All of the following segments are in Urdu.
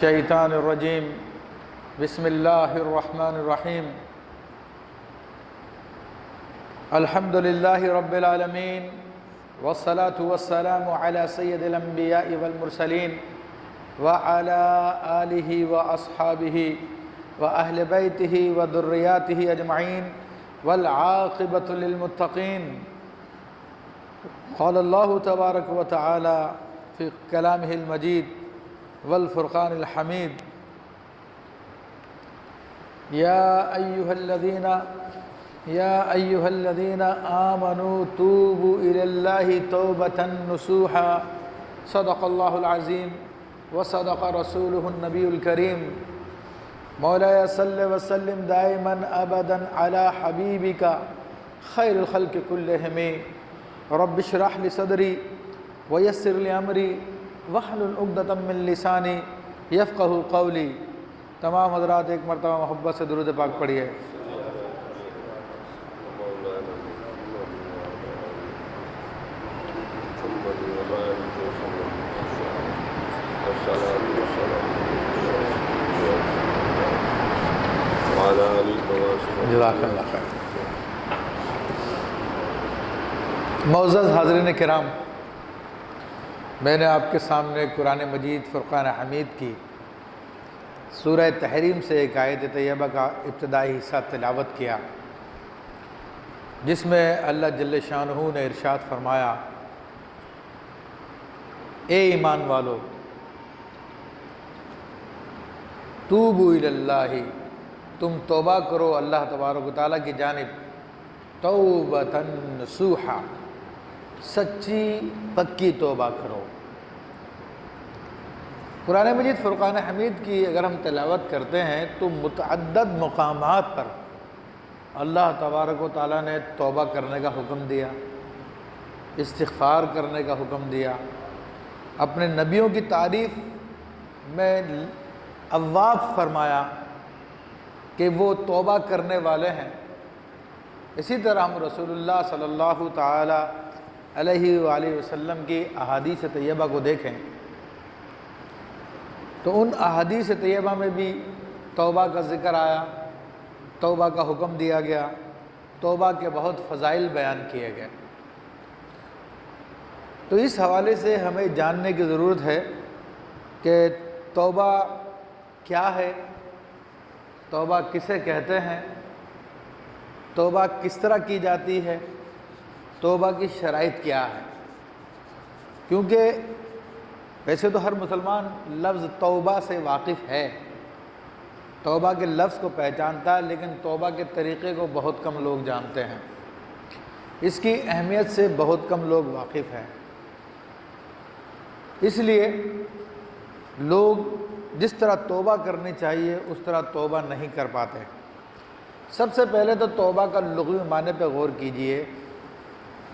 الشیطان الرجیم بسم اللہ الرحمن الرحیم الحمد للہ رب العالمین والصلاة والسلام علی سید الانبیاء والمرسلین وعلی آلہ واصحابہ واہل بیتہ وذریاتہ اجمعین والعاقبۃ للمتقین۔ قال اللہ تبارک و تعالی فی کلامہ المجید والفرقان الحمید یا ایہا الذین آمنوا توبوا الی اللہ توبۃ نصوحا صدق اللہ العظیم وصدق رسولہ النبی الکریم۔ مولایا صلی وسلم دائما ابدا علی حبیبک خیر الخلق کلہم رب اشرح لی صدری ویسر لی امری واحلل عقدۃ من لسانی یفقہوا قولی۔ تمام حضرات ایک مرتبہ محبت سے درود پاک پڑھیے۔ جزاک اللہ خیر۔ معزز حاضرین کرام، میں نے آپ کے سامنے قرآن مجید فرقان حمید کی سورہ تحریم سے ایک آیت طیبہ کا ابتدائی حصہ تلاوت کیا، جس میں اللہ جل شانہ نے ارشاد فرمایا، اے ایمان والو توبوا الی اللہ، تم توبہ کرو اللہ تبارک و تعالیٰ کی جانب، توبۃ نصوحا، سچی پکی توبہ کرو۔ قرآن مجید فرقان حمید کی اگر ہم تلاوت کرتے ہیں تو متعدد مقامات پر اللہ تبارک و تعالیٰ نے توبہ کرنے کا حکم دیا، استغفار کرنے کا حکم دیا، اپنے نبیوں کی تعریف میں اواب فرمایا کہ وہ توبہ کرنے والے ہیں۔ اسی طرح ہم رسول اللہ صلی اللہ تعالی علیہ وآلہ وسلم کی احادیث طیبہ کو دیکھیں تو ان احادیث طیبہ میں بھی توبہ کا ذکر آیا، توبہ کا حکم دیا گیا، توبہ کے بہت فضائل بیان کیے گئے۔ تو اس حوالے سے ہمیں جاننے کی ضرورت ہے کہ توبہ کیا ہے، توبہ کسے کہتے ہیں، توبہ کس طرح کی جاتی ہے، توبہ کی شرائط کیا ہے۔ کیونکہ ویسے تو ہر مسلمان لفظ توبہ سے واقف ہے، توبہ کے لفظ کو پہچانتا ہے، لیکن توبہ کے طریقے کو بہت کم لوگ جانتے ہیں، اس کی اہمیت سے بہت کم لوگ واقف ہیں۔ اس لیے لوگ جس طرح توبہ کرنی چاہیے اس طرح توبہ نہیں کر پاتے۔ سب سے پہلے تو توبہ کا لغوی معنی پہ غور کیجئے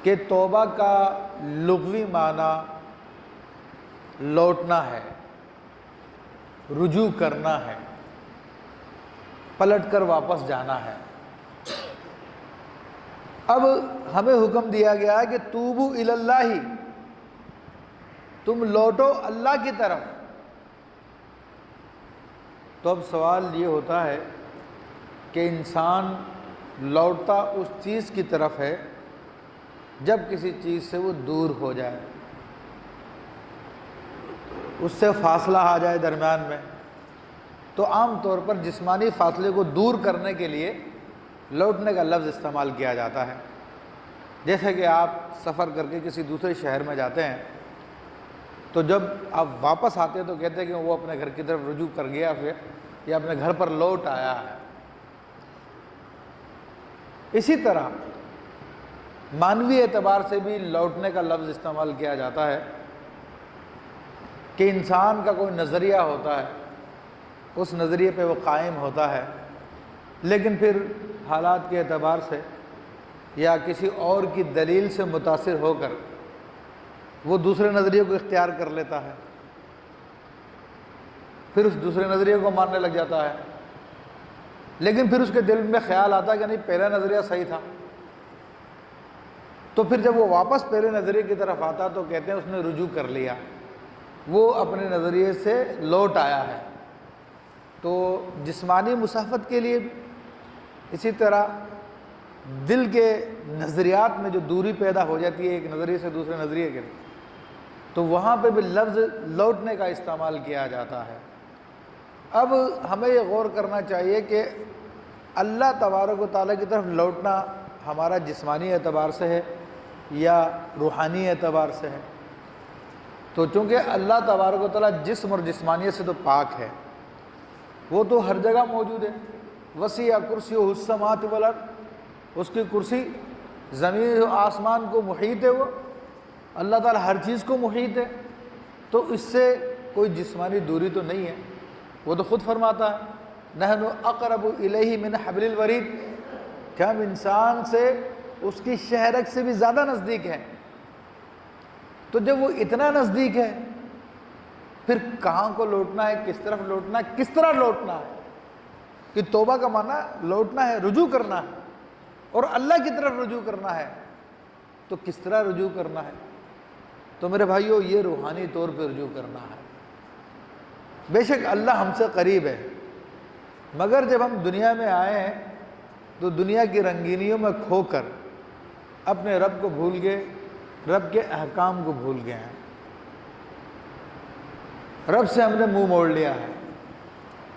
کہ توبہ کا لغوی معنی لوٹنا ہے، رجوع کرنا ہے، پلٹ کر واپس جانا ہے۔ اب ہمیں حکم دیا گیا ہے کہ توبوا الی اللہ، تم لوٹو اللہ کی طرف۔ تو اب سوال یہ ہوتا ہے کہ انسان لوٹتا اس چیز کی طرف ہے جب کسی چیز سے وہ دور ہو جائے، اس سے فاصلہ آ جائے درمیان میں، تو عام طور پر جسمانی فاصلے کو دور کرنے کے لیے لوٹنے کا لفظ استعمال کیا جاتا ہے۔ جیسے کہ آپ سفر کر کے کسی دوسرے شہر میں جاتے ہیں تو جب آپ واپس آتے ہیں تو کہتے ہیں کہ وہ اپنے گھر کی طرف رجوع کر گیا پھر، یا اپنے گھر پر لوٹ آیا ہے۔ اسی طرح معنوی اعتبار سے بھی لوٹنے کا لفظ استعمال کیا جاتا ہے کہ انسان کا کوئی نظریہ ہوتا ہے، اس نظریے پہ وہ قائم ہوتا ہے، لیکن پھر حالات کے اعتبار سے یا کسی اور کی دلیل سے متاثر ہو کر وہ دوسرے نظریے کو اختیار کر لیتا ہے، پھر اس دوسرے نظریے کو ماننے لگ جاتا ہے، لیکن پھر اس کے دل میں خیال آتا ہے کہ نہیں پہلا نظریہ صحیح تھا۔ تو پھر جب وہ واپس پہلے نظریے کی طرف آتا تو کہتے ہیں اس نے رجوع کر لیا، وہ اپنے نظریے سے لوٹ آیا ہے۔ تو جسمانی مسافت کے لیے بھی اسی طرح دل کے نظریات میں جو دوری پیدا ہو جاتی ہے ایک نظریے سے دوسرے نظریے کے لیے، تو وہاں پہ بھی لفظ لوٹنے کا استعمال کیا جاتا ہے۔ اب ہمیں یہ غور کرنا چاہیے کہ اللہ تبارک و تعالیٰ کی طرف لوٹنا ہمارا جسمانی اعتبار سے ہے یا روحانی اعتبار سے ہے؟ تو چونکہ اللہ تبارک و تعالیٰ جسم اور جسمانیت سے تو پاک ہے، وہ تو ہر جگہ موجود ہے۔ وسیع کرسیہ السماوات والارض، اس کی کرسی زمین و آسمان کو محیط ہے، وہ اللہ تعالیٰ ہر چیز کو محیط ہے، تو اس سے کوئی جسمانی دوری تو نہیں ہے۔ وہ تو خود فرماتا ہے نحن اقرب الیہ من حبل الورید، کہ ہم انسان سے اس کی شہرک سے بھی زیادہ نزدیک ہیں۔ تو جب وہ اتنا نزدیک ہے پھر کہاں کو لوٹنا ہے، کس طرف لوٹنا ہے، کس طرح لوٹنا ہے؟ کہ توبہ کا معنی لوٹنا ہے، رجوع کرنا ہے، اور اللہ کی طرف رجوع کرنا ہے، تو کس طرح رجوع کرنا ہے؟ تو میرے بھائیو یہ روحانی طور پہ رجوع کرنا ہے۔ بے شک اللہ ہم سے قریب ہے، مگر جب ہم دنیا میں آئے ہیں تو دنیا کی رنگینیوں میں کھو کر اپنے رب کو بھول گئے، رب کے احکام کو بھول گئے ہیں، رب سے ہم نے منہ موڑ لیا ہے۔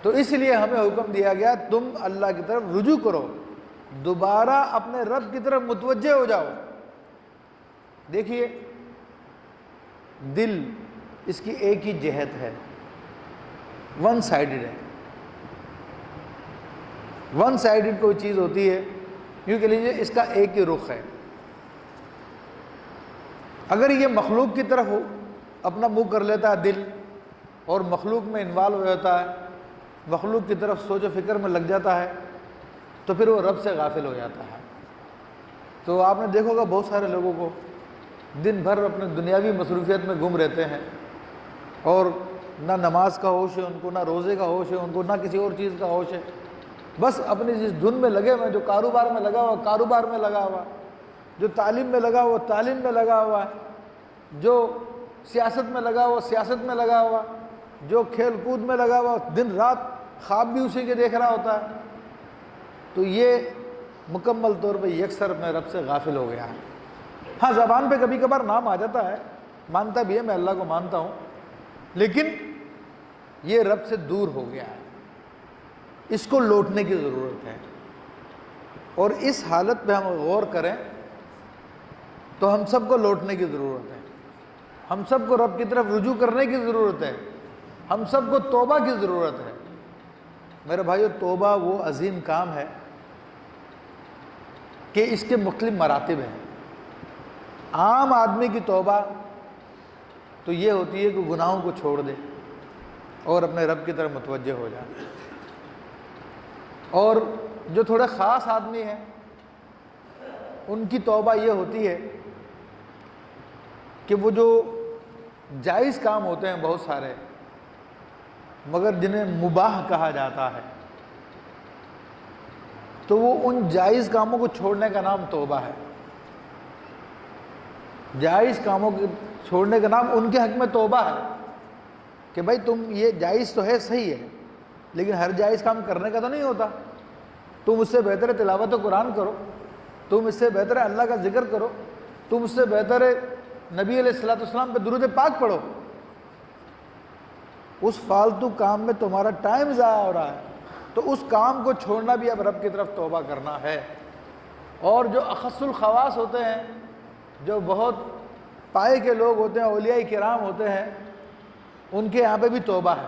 تو اس لیے ہمیں حکم دیا گیا تم اللہ کی طرف رجوع کرو، دوبارہ اپنے رب کی طرف متوجہ ہو جاؤ۔ دیکھیے دل اس کی ایک ہی جہت ہے، ون سائیڈڈ ہے۔ ون سائیڈڈ کوئی چیز ہوتی ہے، یوں کہہ لیجیے اس کا ایک ہی رخ ہے۔ اگر یہ مخلوق کی طرف اپنا منہ کر لیتا ہے دل، اور مخلوق میں انوالو ہو جاتا ہے، مخلوق کی طرف سوچ و فکر میں لگ جاتا ہے، تو پھر وہ رب سے غافل ہو جاتا ہے۔ تو آپ نے دیکھا ہوگا بہت سارے لوگوں کو دن بھر اپنے دنیاوی مصروفیت میں گم رہتے ہیں، اور نہ نماز کا ہوش ہے ان کو، نہ روزے کا ہوش ہے ان کو، نہ کسی اور چیز کا ہوش ہے، بس اپنی جس دھن میں لگے ہوئے ہیں، جو کاروبار میں لگا ہوا کاروبار میں لگا ہوا، جو تعلیم میں لگا ہوا تعلیم میں لگا ہوا ہے، جو سیاست میں لگا ہوا سیاست میں لگا ہوا، جو کھیل کود میں لگا ہوا، دن رات خواب بھی اسی کے دیکھ رہا ہوتا ہے، تو یہ مکمل طور پہ یکسر اپنے رب سے غافل ہو گیا ہے۔ ہاں زبان پہ کبھی کبھار نام آ جاتا ہے، مانتا بھی ہے، میں اللہ کو مانتا ہوں، لیکن یہ رب سے دور ہو گیا ہے، اس کو لوٹنے کی ضرورت ہے۔ اور اس حالت پہ ہم غور کریں تو ہم سب کو لوٹنے کی ضرورت ہے، ہم سب کو رب کی طرف رجوع کرنے کی ضرورت ہے، ہم سب کو توبہ کی ضرورت ہے۔ میرے بھائیو توبہ وہ عظیم کام ہے کہ اس کے مختلف مراتب ہیں۔ عام آدمی کی توبہ تو یہ ہوتی ہے کہ گناہوں کو چھوڑ دے اور اپنے رب کی طرف متوجہ ہو جائے، اور جو تھوڑے خاص آدمی ہیں ان کی توبہ یہ ہوتی ہے کہ وہ جو جائز کام ہوتے ہیں بہت سارے، مگر جنہیں مباح کہا جاتا ہے، تو وہ ان جائز کاموں کو چھوڑنے کا نام توبہ ہے۔ جائز کاموں کو چھوڑنے کا نام ان کے حق میں توبہ ہے کہ بھائی تم یہ جائز تو ہے، صحیح ہے، لیکن ہر جائز کام کرنے کا تو نہیں ہوتا، تم اس سے بہتر ہے تلاوت قرآن کرو، تم اس سے بہتر ہے اللہ کا ذکر کرو، تم اس سے بہتر ہے نبی علیہ الصلوۃ والسلام پہ درود پاک پڑھو۔ اس فالتو کام میں تمہارا ٹائم ضائع ہو رہا ہے، تو اس کام کو چھوڑنا بھی اب رب کی طرف توبہ کرنا ہے۔ اور جو اخص الخواص ہوتے ہیں، جو بہت پائے کے لوگ ہوتے ہیں، اولیاء کرام ہوتے ہیں، ان کے یہاں پہ بھی توبہ ہے۔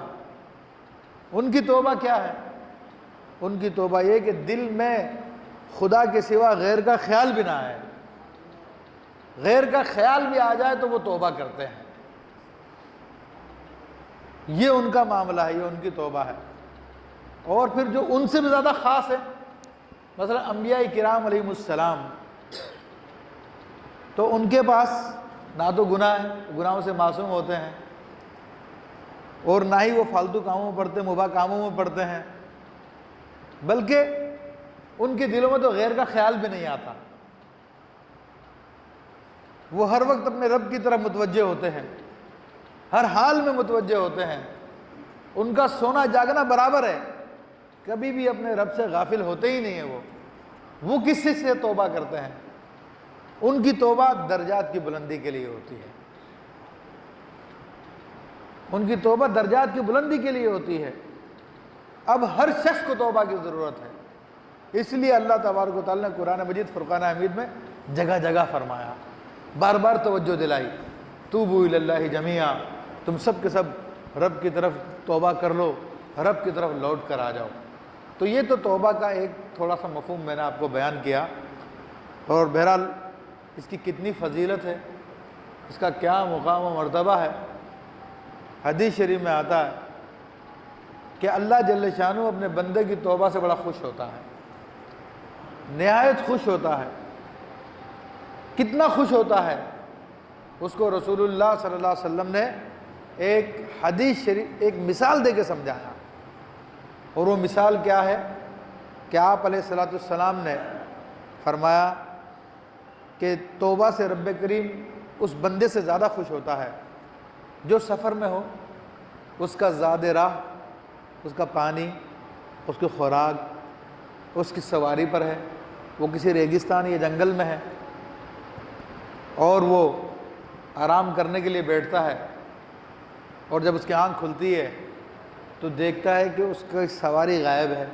ان کی توبہ کیا ہے؟ ان کی توبہ یہ کہ دل میں خدا کے سوا غیر کا خیال بھی نہ آئے، غیر کا خیال بھی آ جائے تو وہ توبہ کرتے ہیں۔ یہ ان کا معاملہ ہے، یہ ان کی توبہ ہے۔ اور پھر جو ان سے بھی زیادہ خاص ہے، مثلا انبیاء کرام علیہ السلام، تو ان کے پاس نہ تو گناہ ہے، گناہوں سے معصوم ہوتے ہیں، اور نہ ہی وہ فالتو کاموں میں پڑتے ہیں، مباح کاموں میں پڑتے ہیں، بلکہ ان کے دلوں میں تو غیر کا خیال بھی نہیں آتا، وہ ہر وقت اپنے رب کی طرف متوجہ ہوتے ہیں، ہر حال میں متوجہ ہوتے ہیں، ان کا سونا جاگنا برابر ہے۔ کبھی بھی اپنے رب سے غافل ہوتے ہی نہیں ہیں۔ وہ کس سے توبہ کرتے ہیں؟ ان کی توبہ درجات کی بلندی کے لیے ہوتی ہے، ان کی توبہ درجات کی بلندی کے لیے ہوتی ہے۔ اب ہر شخص کو توبہ کی ضرورت ہے، اس لیے اللہ تبارک و تعالیٰ نے قرآن مجید فرقان حمید میں جگہ جگہ فرمایا، بار بار توجہ دلائی، توبوا الی اللہ جمیعا، تم سب کے سب رب کی طرف توبہ کر لو، رب کی طرف لوٹ کر آ جاؤ۔ تو یہ تو توبہ کا ایک تھوڑا سا مفہوم میں نے آپ کو بیان کیا، اور بہرحال اس کی کتنی فضیلت ہے، اس کا کیا مقام و مرتبہ ہے۔ حدیث شریف میں آتا ہے کہ اللہ جل شانہ اپنے بندے کی توبہ سے بڑا خوش ہوتا ہے، نہایت خوش ہوتا ہے۔ کتنا خوش ہوتا ہے اس کو رسول اللہ صلی اللہ علیہ وسلم نے ایک حدیث شریف، ایک مثال دے کے سمجھایا، اور وہ مثال کیا ہے کہ آپ علیہ الصلوۃ والسلام نے فرمایا کہ توبہ سے رب کریم اس بندے سے زیادہ خوش ہوتا ہے جو سفر میں ہو، اس کا زاد راہ، اس کا پانی، اس کی خوراک اس کی سواری پر ہے، وہ کسی ریگستان یا جنگل میں ہے، اور وہ آرام کرنے کے لیے بیٹھتا ہے، اور جب اس کی آنکھ کھلتی ہے تو دیکھتا ہے کہ اس کی سواری غائب ہے۔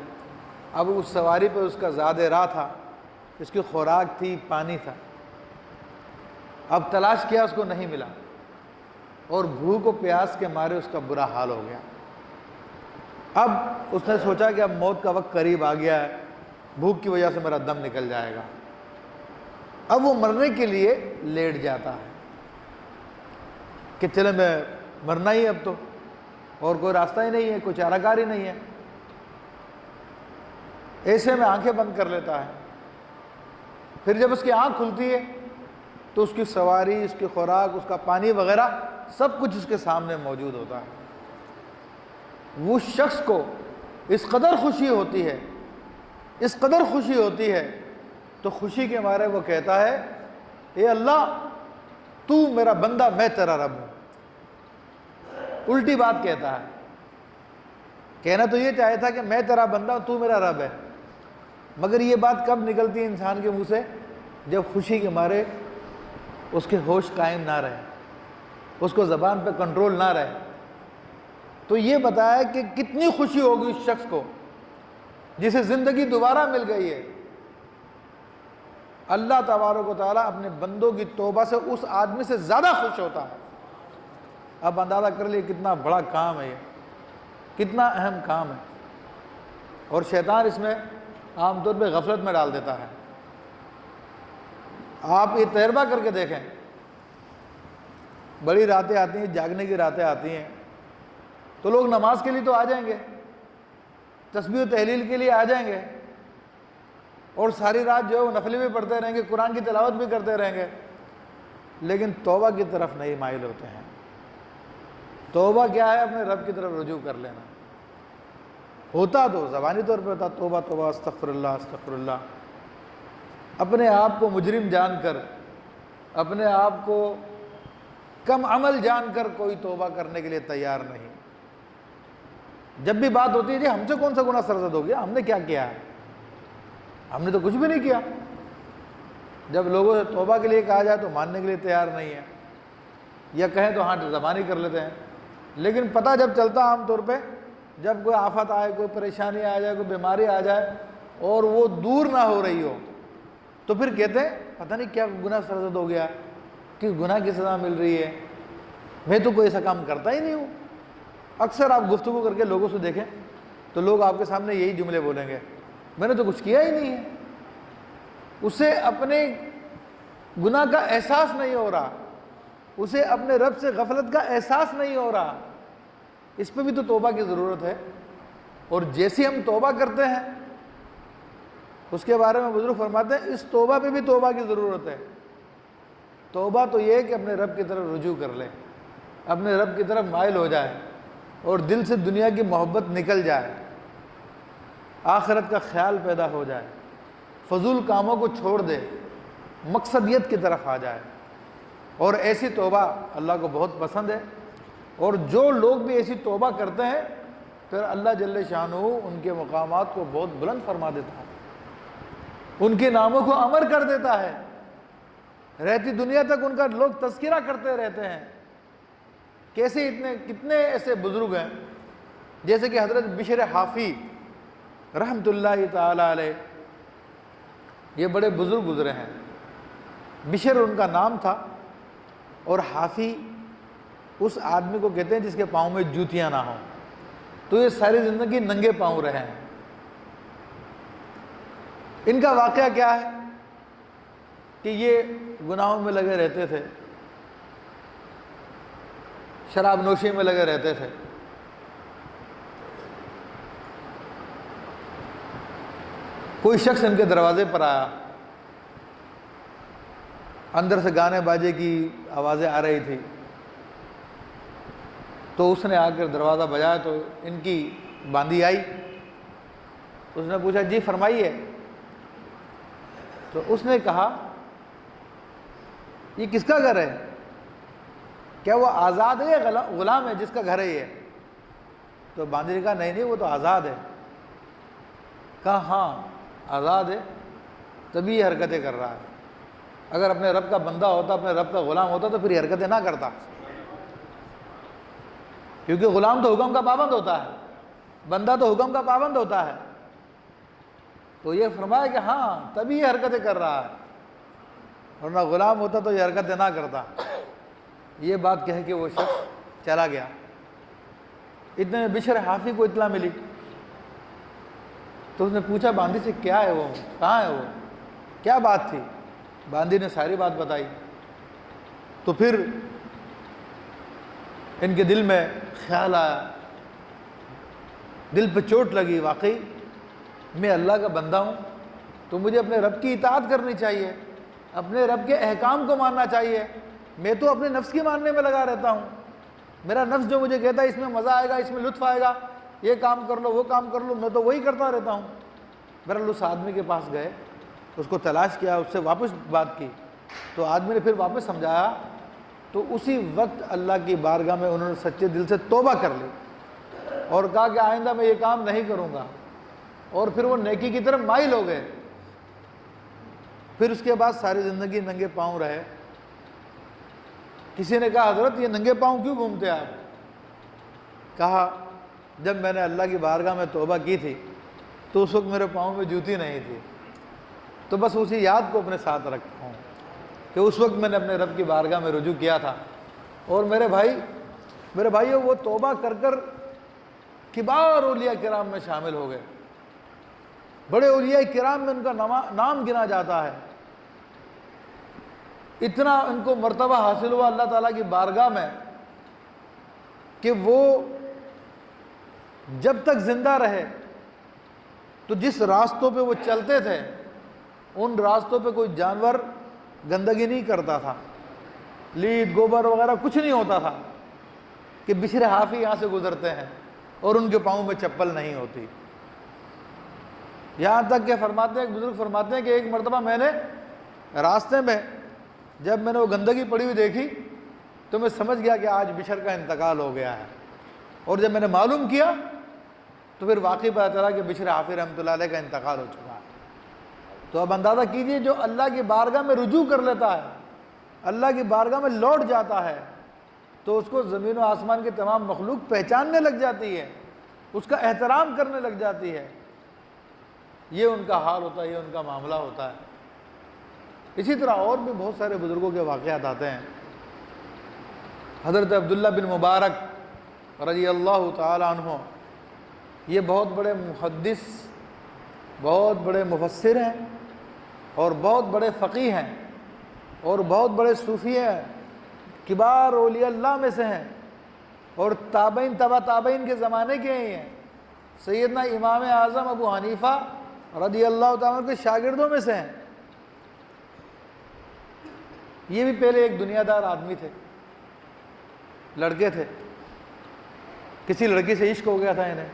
اب اس سواری پہ اس کا زاد راہ تھا، اس کی خوراک تھی، پانی تھا، اب تلاش کیا اس کو نہیں ملا، اور بھوک و پیاس کے مارے اس کا برا حال ہو گیا۔ اب اس نے سوچا کہ اب موت کا وقت قریب آ گیا ہے، بھوک کی وجہ سے میرا دم نکل جائے گا۔ اب وہ مرنے کے لیے لیٹ جاتا ہے کہ چلے میں مرنا ہی اب تو، اور کوئی راستہ ہی نہیں ہے، کوئی چارہ کار ہی نہیں ہے۔ ایسے میں آنکھیں بند کر لیتا ہے۔ پھر جب اس کی آنکھ کھلتی ہے تو اس کی سواری، اس کی خوراک، اس کا پانی وغیرہ سب کچھ اس کے سامنے موجود ہوتا ہے۔ وہ شخص کو اس قدر خوشی ہوتی ہے، اس قدر خوشی ہوتی ہے، تو خوشی کے مارے وہ کہتا ہے، اے اللہ تو میرا بندہ، میں تیرا رب ہوں۔ الٹی بات کہتا ہے، کہنا تو یہ چاہے تھا کہ میں تیرا بندہ ہوں، تو میرا رب ہے، مگر یہ بات کب نکلتی ہے انسان کے منہ سے؟ جب خوشی کے مارے اس کے ہوش قائم نہ رہے، اس کو زبان پہ کنٹرول نہ رہے۔ تو یہ بتایا کہ کتنی خوشی ہوگی اس شخص کو جسے زندگی دوبارہ مل گئی ہے۔ اللہ تبارک و تعالیٰ اپنے بندوں کی توبہ سے اس آدمی سے زیادہ خوش ہوتا ہے۔ اب اندازہ کر لیے کتنا بڑا کام ہے، یہ کتنا اہم کام ہے، اور شیطان اس میں عام طور پہ غفلت میں ڈال دیتا ہے۔ آپ یہ تجربہ کر کے دیکھیں، بڑی راتیں آتی ہیں، جاگنے کی راتیں آتی ہیں، تو لوگ نماز کے لیے تو آ جائیں گے، تسبیح و تحلیل کے لیے آ جائیں گے، اور ساری رات جو ہے وہ نفلیں بھی پڑھتے رہیں گے، قرآن کی تلاوت بھی کرتے رہیں گے، لیکن توبہ کی طرف نہیں مائل ہوتے ہیں۔ توبہ کیا ہے؟ اپنے رب کی طرف رجوع کر لینا۔ ہوتا تو زبانی طور پہ ہوتا توبہ توبہ، استغفر اللہ استغفر اللہ، اپنے آپ کو مجرم جان کر، اپنے آپ کو کم عمل جان کر کوئی توبہ کرنے کے لیے تیار نہیں۔ جب بھی بات ہوتی ہے جی ہم سے کون سا گناہ سرزد ہو گیا، ہم نے کیا کیا ہے؟ ہم نے تو کچھ بھی نہیں کیا۔ جب لوگوں سے توبہ کے لیے کہا جائے تو ماننے کے لیے تیار نہیں ہے، یا کہیں تو ہاں زبانی کر لیتے ہیں، لیکن پتہ جب چلتا عام طور پہ جب کوئی آفت آئے، کوئی پریشانی آ جائے، کوئی بیماری آ جائے اور وہ دور نہ ہو رہی ہو، تو پھر کہتے ہیں پتہ نہیں کیا گناہ سرزد ہو گیا، کس گناہ کی سزا مل رہی ہے، میں تو کوئی ایسا کام کرتا ہی نہیں ہوں۔ اکثر آپ گفتگو کر کے لوگوں سے دیکھیں تو لوگ آپ کے سامنے یہی جملے بولیں گے، میں نے تو کچھ کیا ہی نہیں ہے۔ اسے اپنے گناہ کا احساس نہیں ہو رہا، اسے اپنے رب سے غفلت کا احساس نہیں ہو رہا۔ اس پہ بھی تو توبہ کی ضرورت ہے، اور جیسی ہم توبہ کرتے ہیں اس کے بارے میں بزرگ فرماتے ہیں اس توبہ پہ بھی توبہ کی ضرورت ہے۔ توبہ تو یہ ہے کہ اپنے رب کی طرف رجوع کر لے، اپنے رب کی طرف مائل ہو جائے، اور دل سے دنیا کی محبت نکل جائے، آخرت کا خیال پیدا ہو جائے، فضول کاموں کو چھوڑ دے، مقصدیت کی طرف آ جائے۔ اور ایسی توبہ اللہ کو بہت پسند ہے، اور جو لوگ بھی ایسی توبہ کرتے ہیں پھر اللہ جل شانہ ان کے مقامات کو بہت بلند فرما دیتا ہے، ان کے ناموں کو امر کر دیتا ہے، رہتی دنیا تک ان کا لوگ تذکرہ کرتے رہتے ہیں۔ کیسے کتنے ایسے بزرگ ہیں، جیسے کہ حضرت بشر حافی رحمۃ اللہ تعالی علیہ، یہ بڑے بزرگ گزرے ہیں۔ بشر ان کا نام تھا، اور حافی اس آدمی کو کہتے ہیں جس کے پاؤں میں جوتیاں نہ ہوں۔ تو یہ ساری زندگی ننگے پاؤں رہے ہیں۔ ان کا واقعہ کیا ہے کہ یہ گناہوں میں لگے رہتے تھے، شراب نوشی میں لگے رہتے تھے۔ کوئی شخص ان کے دروازے پر آیا، اندر سے گانے باجے کی آوازیں آ رہی تھی، تو اس نے آ کر دروازہ بجایا تو ان کی باندی آئی۔ اس نے پوچھا جی فرمائیے۔ تو اس نے کہا یہ کس کا گھر ہے؟ کیا وہ آزاد ہے یا غلام ہے جس کا گھر ہے یہ؟ تو باندی نے کہا نہیں وہ تو آزاد ہے۔ کہا ہاں آزاد ہے، تبھی یہ حرکتیں کر رہا ہے، اگر اپنے رب کا بندہ ہوتا، اپنے رب کا غلام ہوتا تو پھر یہ حرکتیں نہ کرتا، کیونکہ غلام تو حکم کا پابند ہوتا ہے، بندہ تو حکم کا پابند ہوتا ہے۔ تو یہ فرمایا کہ ہاں تبھی یہ حرکتیں کر رہا ہے، ورنہ غلام ہوتا تو یہ حرکتیں نہ کرتا۔ یہ بات کہہ کے وہ شخص چلا گیا۔ اتنے میں بشر حافی کو اطلاع ملی، تو اس نے پوچھا باندی سے کیا ہے وہ، کہاں ہے وہ، کیا بات تھی؟ باندی نے ساری بات بتائی۔ تو پھر ان کے دل میں خیال آیا، دل پہ چوٹ لگی، واقعی میں اللہ کا بندہ ہوں تو مجھے اپنے رب کی اطاعت کرنی چاہیے، اپنے رب کے احکام کو ماننا چاہیے۔ میں تو اپنے نفس کی ماننے میں لگا رہتا ہوں، میرا نفس جو مجھے کہتا ہے اس میں مزہ آئے گا، اس میں لطف آئے گا، یہ کام کر لو وہ کام کر لو، میں تو وہی کرتا رہتا ہوں۔ بہرحال اس آدمی کے پاس گئے، اس کو تلاش کیا، اس سے واپس بات کی، تو آدمی نے پھر واپس سمجھایا، تو اسی وقت اللہ کی بارگاہ میں انہوں نے سچے دل سے توبہ کر لی اور کہا کہ آئندہ میں یہ کام نہیں کروں گا، اور پھر وہ نیکی کی طرف مائل ہو گئے۔ پھر اس کے بعد ساری زندگی ننگے پاؤں رہے۔ کسی نے کہا حضرت یہ ننگے پاؤں کیوں گھومتے آپ؟ کہا جب میں نے اللہ کی بارگاہ میں توبہ کی تھی تو اس وقت میرے پاؤں میں جوتی نہیں تھی، تو بس اسی یاد کو اپنے ساتھ رکھتا ہوں کہ اس وقت میں نے اپنے رب کی بارگاہ میں رجوع کیا تھا۔ اور میرے بھائیوں وہ توبہ کر کر کبار اولیاء کرام میں شامل ہو گئے، بڑے اولیاء کرام میں ان کا نام گنا جاتا ہے۔ اتنا ان کو مرتبہ حاصل ہوا اللہ تعالیٰ کی بارگاہ میں کہ وہ جب تک زندہ رہے تو جس راستوں پہ وہ چلتے تھے ان راستوں پہ کوئی جانور گندگی نہیں کرتا تھا، لیڈ گوبر وغیرہ کچھ نہیں ہوتا تھا کہ بشر حافی یہاں سے گزرتے ہیں اور ان کے پاؤں میں چپل نہیں ہوتی۔ یہاں تک کہ فرماتے ہیں، ایک بزرگ فرماتے ہیں کہ ایک مرتبہ میں نے راستے میں جب میں نے وہ گندگی پڑی ہوئی دیکھی تو میں سمجھ گیا کہ آج بشر کا انتقال ہو گیا ہے، اور جب میں نے معلوم کیا تو پھر واقعی پتہ چلا کہ بشر حافی رحمۃ اللہ علیہ کا انتقال ہو چکا ہے۔ تو اب اندازہ کیجئے جو اللہ کی بارگاہ میں رجوع کر لیتا ہے، اللہ کی بارگاہ میں لوٹ جاتا ہے، تو اس کو زمین و آسمان کی تمام مخلوق پہچاننے لگ جاتی ہے، اس کا احترام کرنے لگ جاتی ہے۔ یہ ان کا حال ہوتا ہے، یہ ان کا معاملہ ہوتا ہے۔ اسی طرح اور بھی بہت سارے بزرگوں کے واقعات آتے ہیں۔ حضرت عبداللہ بن مبارک رضی اللہ تعالی عنہ، یہ بہت بڑے محدث، بہت بڑے مفسر ہیں اور بہت بڑے فقیہ ہیں اور بہت بڑے صوفی ہیں، کبار اولیاء اللہ میں سے ہیں، اور تابعین تبع تابعین کے زمانے کے ہی ہیں۔ سیدنا امام اعظم ابو حنیفہ رضی اللہ تعالیٰ عنہ کے شاگردوں میں سے ہیں۔ یہ بھی پہلے ایک دنیا دار آدمی تھے، لڑکے تھے، کسی لڑکی سے عشق ہو گیا تھا انہیں،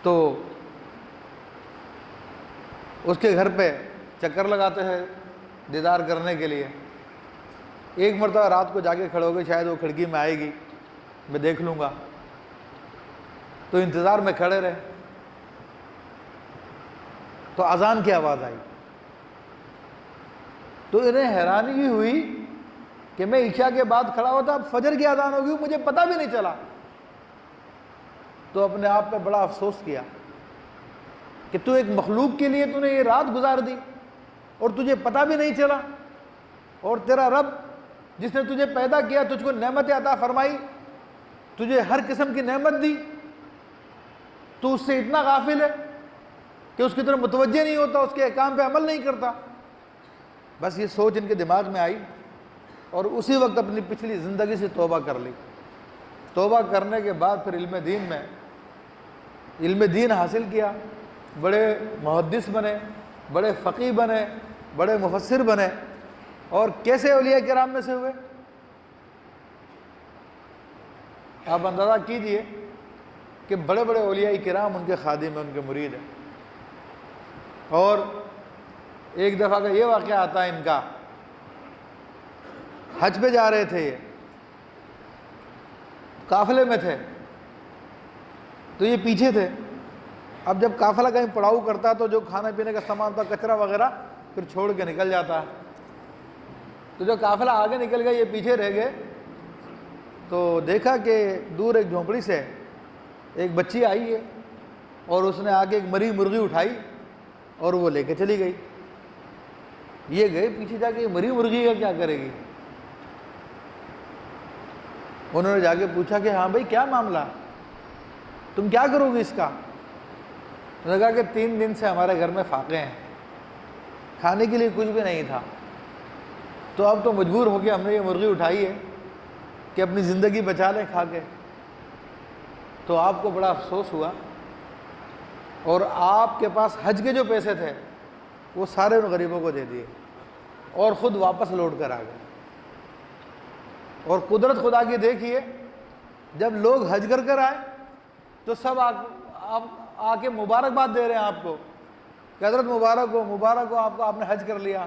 تو اس کے گھر پہ چکر لگاتے ہیں دیدار کرنے کے لیے۔ ایک مرتبہ رات کو جا کے کھڑے ہو گئے، شاید وہ کھڑکی میں آئے گی، میں دیکھ لوں گا۔ تو انتظار میں کھڑے رہے، تو اذان کی آواز آئی، تو انہیں حیرانی بھی ہوئی کہ میں عشاء کے بعد کھڑا ہوا تھا، اب فجر کی اذان ہوگی، مجھے پتہ بھی نہیں چلا۔ تو اپنے آپ پہ بڑا افسوس کیا کہ تو ایک مخلوق کے لیے تو نے یہ رات گزار دی اور تجھے پتہ بھی نہیں چلا، اور تیرا رب جس نے تجھے پیدا کیا، تجھ کو نعمتیں عطا فرمائی، تجھے ہر قسم کی نعمت دی، تو اس سے اتنا غافل ہے کہ اس کی طرف متوجہ نہیں ہوتا، اس کے احکام پہ عمل نہیں کرتا۔ بس یہ سوچ ان کے دماغ میں آئی اور اسی وقت اپنی پچھلی زندگی سے توبہ کر لی۔ توبہ کرنے کے بعد پھر علم دین حاصل کیا، بڑے محدث بنے، بڑے فقیہ بنے، بڑے مفسر بنے۔ اور کیسے اولیاء کرام میں سے ہوئے؟ آپ اندازہ کیجئے کہ بڑے بڑے اولیاء کرام ان کے خادم ہیں، ان کے مرید ہیں۔ اور ایک دفعہ کا یہ واقعہ آتا ہے ان کا، حج پہ جا رہے تھے، یہ قافلے میں تھے، تو یہ پیچھے تھے۔ اب جب قافلہ کہیں پڑاؤ کرتا تو جو کھانے پینے کا سامان تھا، کچرا وغیرہ، پھر چھوڑ کے نکل جاتا ہے۔ تو جو قافلہ آگے نکل گیا، یہ پیچھے رہ گئے، تو دیکھا کہ دور ایک جھونپڑی سے ایک بچی آئی ہے اور اس نے آگے ایک مری مرغی اٹھائی اور وہ لے کے چلی گئی۔ یہ گئے پیچھے جا کے، یہ مری مرغی کا کیا کرے گی؟ انہوں نے جا کے پوچھا کہ ہاں بھائی کیا معاملہ، تم کیا کرو گی اس کا؟ انہوں نے کہا کہ 3 دن سے ہمارے گھر میں فاقے ہیں، کھانے کے لیے کچھ بھی نہیں تھا، تو اب تو مجبور ہو کے ہم نے یہ مرغی اٹھائی ہے کہ اپنی زندگی بچا لیں کھا کے۔ تو آپ کو بڑا افسوس ہوا اور آپ کے پاس حج کے جو پیسے تھے وہ سارے ان غریبوں کو دے دیے اور خود واپس لوٹ کر آ گئے۔ اور قدرت خدا کی دیکھیے، جب لوگ حج کر آئے تو سب آ کے مبارکباد دے رہے ہیں آپ کو کہ حضرت مبارک ہو آپ کو، آپ نے حج کر لیا۔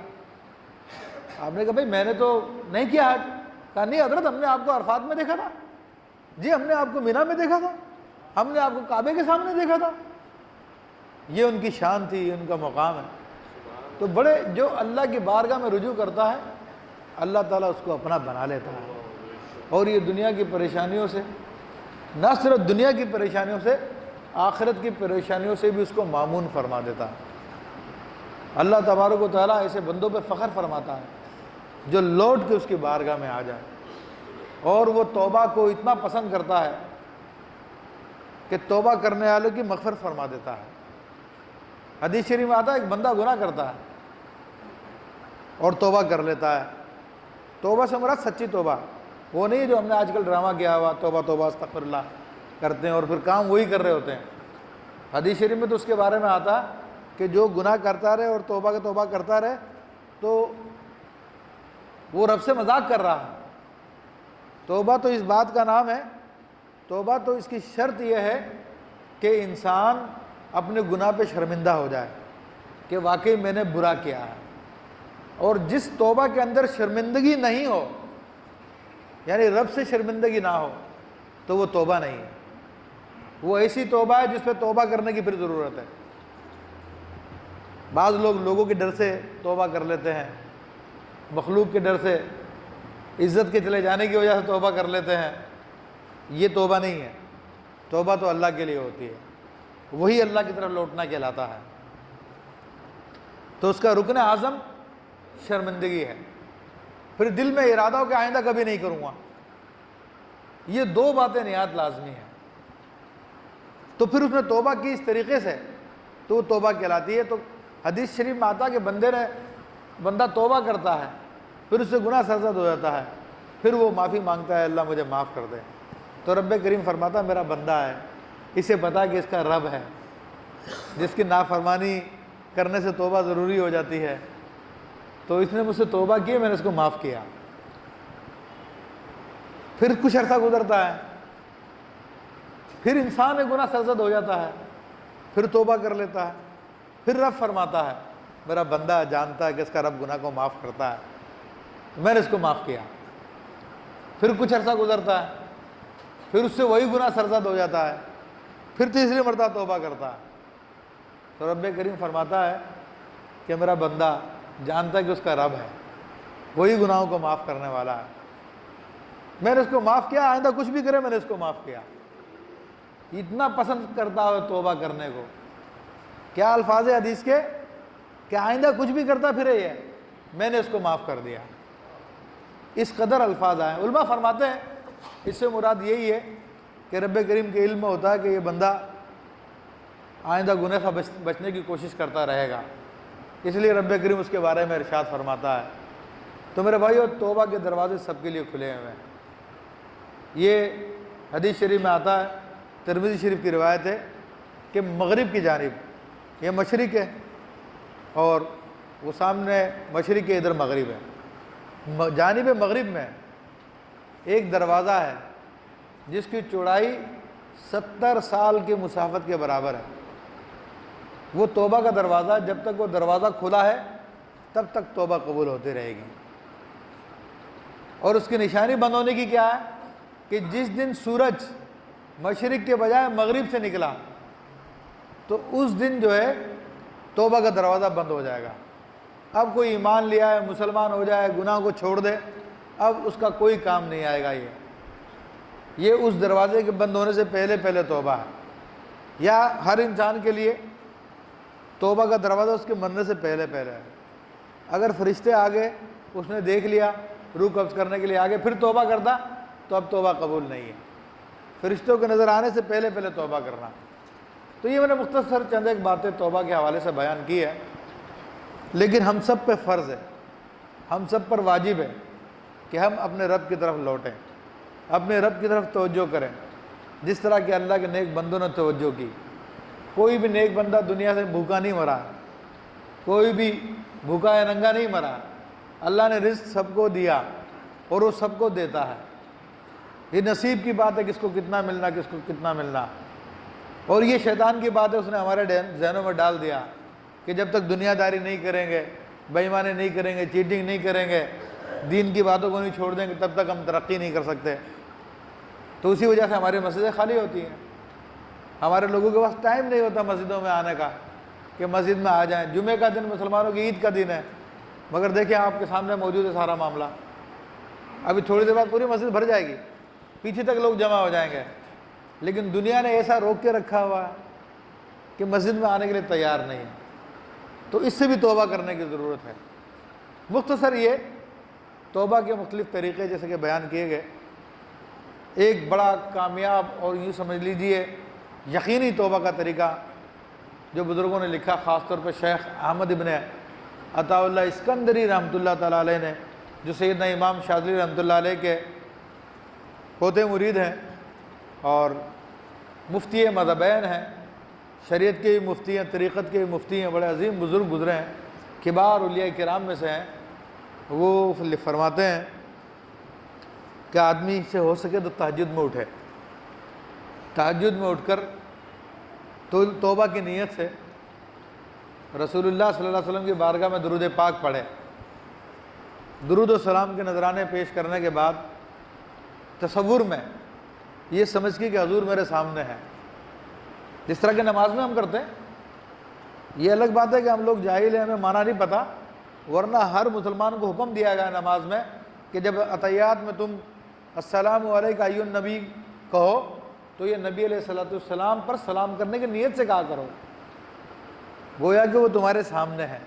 آپ نے کہا بھائی میں نے تو نہیں کیا حج۔ کہا نہیں حضرت، ہم نے آپ کو عرفات میں دیکھا تھا، جی ہم نے آپ کو مینا میں دیکھا تھا، ہم نے آپ کو کعبے کے سامنے دیکھا تھا۔ یہ ان کی شان تھی، ان کا مقام ہے۔ تو بڑے جو اللہ کی بارگاہ میں رجوع کرتا ہے، اللہ تعالیٰ اس کو اپنا بنا لیتا ہے، اور یہ دنیا کی پریشانیوں سے، نہ صرف دنیا کی پریشانیوں سے، آخرت کی پریشانیوں سے بھی اس کو مامون فرما دیتا ہے۔ اللہ تبارک و تعالیٰ ایسے بندوں پہ فخر فرماتا ہے جو لوٹ کے اس کی بارگاہ میں آ جائے، اور وہ توبہ کو اتنا پسند کرتا ہے کہ توبہ کرنے والوں کی مغفرت فرما دیتا ہے۔ حدیث شریف میں آتا ہے ایک بندہ گناہ کرتا ہے اور توبہ کر لیتا ہے۔ توبہ سے مراد سچی توبہ، وہ نہیں جو ہم نے آج کل ڈرامہ کیا ہوا توبہ توبہ استغفر اللہ کرتے ہیں اور پھر کام وہی کر رہے ہوتے ہیں۔ حدیث شریف میں تو اس کے بارے میں آتا ہے کہ جو گناہ کرتا رہے اور توبہ کرتا رہے تو وہ رب سے مذاق کر رہا ہے۔ توبہ تو اس بات کا نام ہے، توبہ تو اس کی شرط یہ ہے کہ انسان اپنے گناہ پہ شرمندہ ہو جائے کہ واقعی میں نے برا کیا ہے، اور جس توبہ کے اندر شرمندگی نہیں ہو، یعنی رب سے شرمندگی نہ ہو، تو وہ توبہ نہیں ہے۔ وہ ایسی توبہ ہے جس پہ توبہ کرنے کی پھر ضرورت ہے۔ بعض لوگ لوگوں کے ڈر سے توبہ کر لیتے ہیں، مخلوق کے ڈر سے، عزت کے چلے جانے کی وجہ سے توبہ کر لیتے ہیں۔ یہ توبہ نہیں ہے، توبہ تو اللہ کے لیے ہوتی ہے، وہی اللہ کی طرف لوٹنا کہلاتا ہے۔ تو اس کا رکن اعظم شرمندگی ہے، پھر دل میں ارادہ ہو کہ آئندہ کبھی نہیں کروں گا۔ یہ 2 باتیں نہایت لازمی ہیں۔ تو پھر اس نے توبہ کی اس طریقے سے تو وہ توبہ کہلاتی ہے۔ تو حدیث شریف میں آتا کہ بندہ توبہ کرتا ہے، پھر اس سے گناہ سرزد ہو جاتا ہے، پھر وہ معافی مانگتا ہے، اللہ مجھے معاف کر دے۔ تو رب کریم فرماتا میرا بندہ ہے، اسے پتا کہ اس کا رب ہے، جس کی نافرمانی کرنے سے توبہ ضروری ہو جاتی ہے، تو اس نے مجھ سے توبہ کی، میں نے اس کو معاف کیا۔ پھر کچھ عرصہ گزرتا ہے، پھر انسان گناہ سرزد ہو جاتا ہے، پھر توبہ کر لیتا ہے، پھر رب فرماتا ہے میرا بندہ جانتا ہے کہ اس کا رب گناہ کو معاف کرتا ہے، میں نے اس کو معاف کیا۔ پھر کچھ عرصہ گزرتا ہے، پھر اس سے وہی گناہ سرزد ہو جاتا ہے، پھر تیسری مرتبہ توبہ کرتا ہے تو رب کریم فرماتا ہے کہ میرا بندہ جانتا ہے کہ اس کا رب ہے، وہی گناہوں کو معاف کرنے والا ہے، میں نے اس کو معاف کیا، آئندہ کچھ بھی کرے میں نے اس کو معاف کیا۔ اتنا پسند کرتا ہے توبہ کرنے کو، کیا الفاظ حدیث کے کہ آئندہ کچھ بھی کرتا پھرے یہ میں نے اس کو معاف کر دیا، اس قدر الفاظ آئے۔ علماء فرماتے ہیں اس سے مراد یہی ہے کہ رب کریم کے علم میں ہوتا ہے کہ یہ بندہ آئندہ گناہ سے بچنے کی کوشش کرتا رہے گا، اس لیے رب کریم اس کے بارے میں ارشاد فرماتا ہے۔ تو میرے بھائیو، توبہ کے دروازے سب کے لیے کھلے ہوئے ہیں۔ یہ حدیث شریف میں آتا ہے، ترمذی شریف کی روایت ہے کہ مغرب کی جانب، یہ مشرق ہے اور وہ سامنے مشرق کے ادھر مغرب ہے، جانب مغرب میں ایک دروازہ ہے جس کی چوڑائی 70 سال کی مسافت کے برابر ہے۔ وہ توبہ کا دروازہ، جب تک وہ دروازہ کھلا ہے تب تک توبہ قبول ہوتی رہے گی۔ اور اس کی نشانی بند ہونے کی کیا ہے کہ جس دن سورج مشرق کے بجائے مغرب سے نکلا تو اس دن جو ہے توبہ کا دروازہ بند ہو جائے گا۔ اب کوئی ایمان لیا ہے، مسلمان ہو جائے، گناہ کو چھوڑ دے، اب اس کا کوئی کام نہیں آئے گا۔ یہ اس دروازے کے بند ہونے سے پہلے پہلے توبہ ہے، یا ہر انسان کے لیے توبہ کا دروازہ اس کے مرنے سے پہلے پہلے ہے۔ اگر فرشتے آگے اس نے دیکھ لیا، روح قبض کرنے کے لیے آگے، پھر توبہ کرتا تو اب توبہ قبول نہیں ہے۔ فرشتوں کے نظر آنے سے پہلے پہلے توبہ کرنا۔ تو یہ میں نے مختصر چند ایک باتیں توبہ کے حوالے سے بیان کی ہے، لیکن ہم سب پہ فرض ہے، ہم سب پر واجب ہے کہ ہم اپنے رب کی طرف لوٹیں، اپنے رب کی طرف توجہ کریں، جس طرح کہ اللہ کے نیک بندوں نے توجہ کی۔ کوئی بھی نیک بندہ دنیا سے بھوکا نہیں مرا، کوئی بھی بھوکا یا ننگا نہیں مرا۔ اللہ نے رزق سب کو دیا اور وہ سب کو دیتا ہے۔ یہ نصیب کی بات ہے کس کو کتنا ملنا، کس کو کتنا ملنا، اور یہ شیطان کی بات ہے، اس نے ہمارے ذہنوں میں ڈال دیا کہ جب تک دنیا داری نہیں کریں گے، بے ایمانی نہیں کریں گے، چیٹنگ نہیں کریں گے، دین کی باتوں کو نہیں چھوڑ دیں گے، تب تک ہم ترقی نہیں کر سکتے۔ تو اسی وجہ سے ہماری مسجدیں خالی ہوتی ہیں، ہمارے لوگوں کے پاس ٹائم نہیں ہوتا مسجدوں میں آنے کا کہ مسجد میں آ جائیں۔ جمعہ کا دن مسلمانوں کی عید کا دن ہے، مگر دیکھیں آپ کے سامنے موجود ہے سارا معاملہ۔ ابھی تھوڑی دیر بعد پوری مسجد بھر جائے گی، پیچھے تک لوگ جمع ہو جائیں گے، لیکن دنیا نے ایسا روک کے رکھا ہوا ہے کہ مسجد میں آنے کے لیے تیار نہیں ہے۔ تو اس سے بھی توبہ کرنے کی ضرورت ہے۔ مختصر یہ توبہ کے مختلف طریقے جیسے کہ بیان کیے گئے۔ ایک بڑا کامیاب اور یوں سمجھ لیجئے یقینی توبہ کا طریقہ جو بزرگوں نے لکھا، خاص طور پہ شیخ احمد ابن عطا اللہ اسکندری رحمۃ اللہ تعالیٰ علیہ نے، جو سیدنا امام شاذلی رحمۃ اللہ علیہ کے پوتے مرید ہیں اور مفتی مذہبین ہیں، شریعت کے بھی مفتی ہیں، طریقت کے بھی مفتی ہیں، بڑے عظیم بزرگ گزرے ہیں، کبار اولیاء کرام میں سے ہیں۔ وہ فرماتے ہیں کہ آدمی سے ہو سکے تو تہجد میں اٹھے، تہجد میں اٹھ کر توبہ کی نیت سے رسول اللہ صلی اللہ علیہ وسلم کی بارگاہ میں درود پاک پڑھے، درود و سلام کے نذرانے پیش کرنے کے بعد تصور میں یہ سمجھ کے کہ حضور میرے سامنے ہے، جس طرح کہ نماز میں ہم کرتے ہیں۔ یہ الگ بات ہے کہ ہم لوگ جاہل ہیں، ہمیں معنی نہیں پتہ، ورنہ ہر مسلمان کو حکم دیا گیا نماز میں کہ جب عطیات میں تم السلام علیکم ایھا النبی کہو تو یہ نبی علیہ السلام پر سلام کرنے کی نیت سے کہا کرو، گویا کہ وہ تمہارے سامنے ہے۔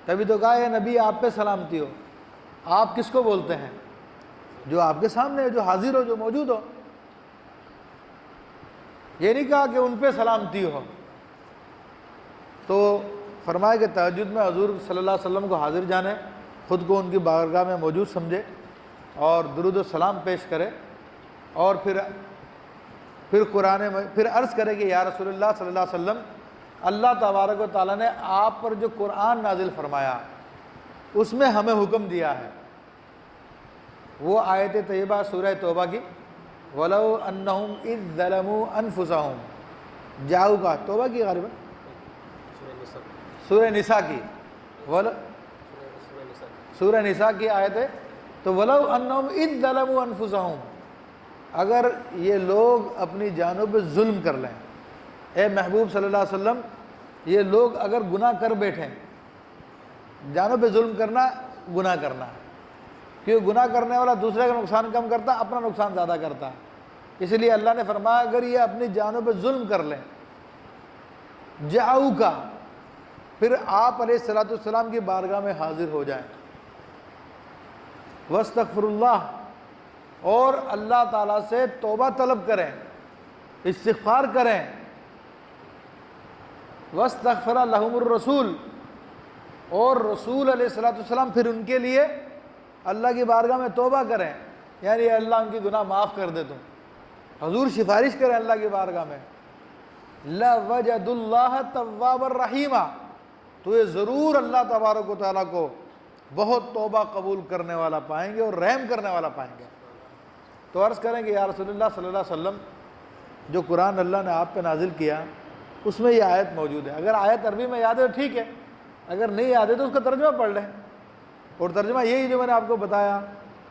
تبھی تو کہا ہے نبی آپ پہ سلامتی ہو۔ آپ کس کو بولتے ہیں؟ جو آپ کے سامنے ہے، جو حاضر ہو، جو موجود ہو۔ یہ نہیں کہا کہ ان پہ سلامتی ہو۔ تو فرمایا کہ تہجد میں حضور صلی اللہ علیہ وسلم کو حاضر جانے، خود کو ان کی بارگاہ میں موجود سمجھے اور درود و سلام پیش کرے، اور پھر قرآن میں پھر عرض کرے کہ یا رسول اللہ صلی اللہ علیہ وسلم، اللہ تبارک و تعالیٰ نے آپ پر جو قرآن نازل فرمایا اس میں ہمیں حکم دیا ہے، وہ آیت طیبہ سورہ توبہ کی، وَلَوْ أَنَّهُمْ إِذْ ظَلَمُوا أَنفُسَهُمْ جاؤ کا توبہ کی، غالباً سورہ نساء کی، سورہ نساء کی آیت ہے۔ تو وَلَوْ أَنَّهُمْ إِذْ ظَلَمُوا أَنفُسَهُمْ، اگر یہ لوگ اپنی جانوں پہ ظلم کر لیں، اے محبوب صلی اللہ علیہ وسلم، یہ لوگ اگر گناہ کر بیٹھیں، جانوں پہ ظلم کرنا گناہ کرنا ہے، کیونکہ گناہ کرنے والا دوسرے کا نقصان کم کرتا، اپنا نقصان زیادہ کرتا ہے۔ اس لیے اللہ نے فرمایا اگر یہ اپنی جانوں پہ ظلم کر لیں، جاؤکا، پھر آپ علیہ الصلوۃ والسلام کی بارگاہ میں حاضر ہو جائیں، واستغفر اللہ، اور اللہ تعالیٰ سے توبہ طلب کریں، استغفار کریں، واستغفر لہم الرسول، اور رسول علیہ الصلوۃ والسلام پھر ان کے لیے اللہ کی بارگاہ میں توبہ کریں، یعنی اللہ ان کی گناہ معاف کر دے، تم حضور سفارش کریں اللہ کی بارگاہ میں، لَوَجَدُ اللَّهَ تَوَّابًا رَحِيمًا، تو یہ ضرور اللہ تبارک و تعالیٰ کو بہت توبہ قبول کرنے والا پائیں گے اور رحم کرنے والا پائیں گے۔ تو عرض کریں کہ یا رسول اللہ صلی اللہ علیہ وسلم، جو قرآن اللہ نے آپ پہ نازل کیا اس میں یہ آیت موجود ہے، اگر آیت عربی میں یاد ہے تو ٹھیک ہے، اگر نہیں یاد ہے تو اس کا ترجمہ پڑھ لیں، اور ترجمہ یہی جو میں نے آپ کو بتایا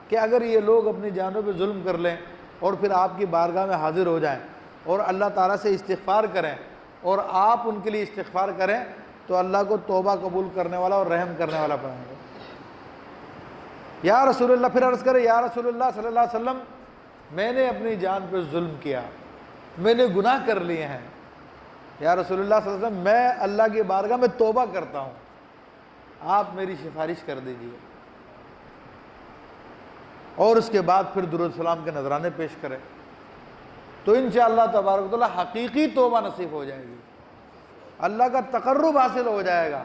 کہ اگر یہ لوگ اپنی جانوں پہ ظلم کر لیں اور پھر آپ کی بارگاہ میں حاضر ہو جائیں اور اللہ تعالیٰ سے استغفار کریں اور آپ ان کے لیے استغفار کریں تو اللہ کو توبہ قبول کرنے والا اور رحم کرنے والا پائیں گے۔ یا رسول اللہ، پھر عرض کرے یا رسول اللہ صلی اللہ علیہ وسلم، میں نے اپنی جان پہ ظلم کیا، میں نے گناہ کر لیے ہیں، یا رسول اللہ صلی اللہ علیہ وسلم میں اللہ کی بارگاہ میں توبہ کرتا ہوں، آپ میری سفارش کر دیجیے، اور اس کے بعد پھر درود السلام کے نذرانے پیش کریں، تو انشاءاللہ تبارک و تعالیٰ حقیقی توبہ نصیب ہو جائے گی، اللہ کا تقرب حاصل ہو جائے گا،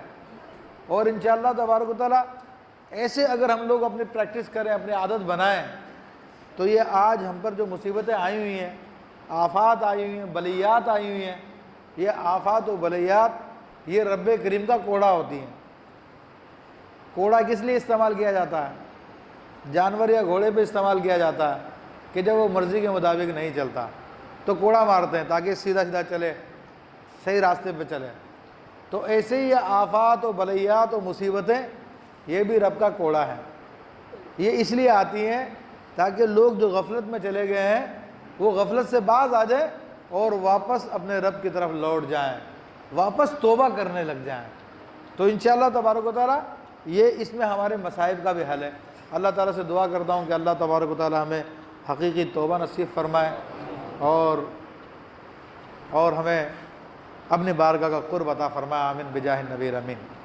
اور انشاءاللہ تبارک و تعالیٰ ایسے اگر ہم لوگ اپنی پریکٹس کریں، اپنی عادت بنائیں، تو یہ آج ہم پر جو مصیبتیں آئی ہوئی ہیں، آفات آئی ہوئی ہیں، بلیات آئی ہوئی ہیں، یہ آفات و بلیات یہ رب کریم کا کوڑا ہوتی ہیں۔ کوڑا کس لیے استعمال کیا جاتا ہے؟ جانور یا گھوڑے پہ استعمال کیا جاتا ہے کہ جب وہ مرضی کے مطابق نہیں چلتا تو کوڑا مارتے ہیں تاکہ سیدھا سیدھا چلے، صحیح راستے پہ چلے۔ تو ایسے ہی یہ آفات و بلیات و مصیبتیں یہ بھی رب کا کوڑا ہے، یہ اس لیے آتی ہیں تاکہ لوگ جو غفلت میں چلے گئے ہیں وہ غفلت سے باز آ جائیں اور واپس اپنے رب کی طرف لوٹ جائیں، واپس توبہ کرنے لگ جائیں۔ تو انشاءاللہ تبارک و تعالیٰ یہ اس میں ہمارے مصائب کا بھی حل ہے۔ اللہ تعالیٰ سے دعا کرتا ہوں کہ اللہ تبارک و تعالیٰ ہمیں حقیقی توبہ نصیب فرمائے اور ہمیں اپنی بارگاہ کا قرب عطا فرمائے، آمین بجاہ النبی امین۔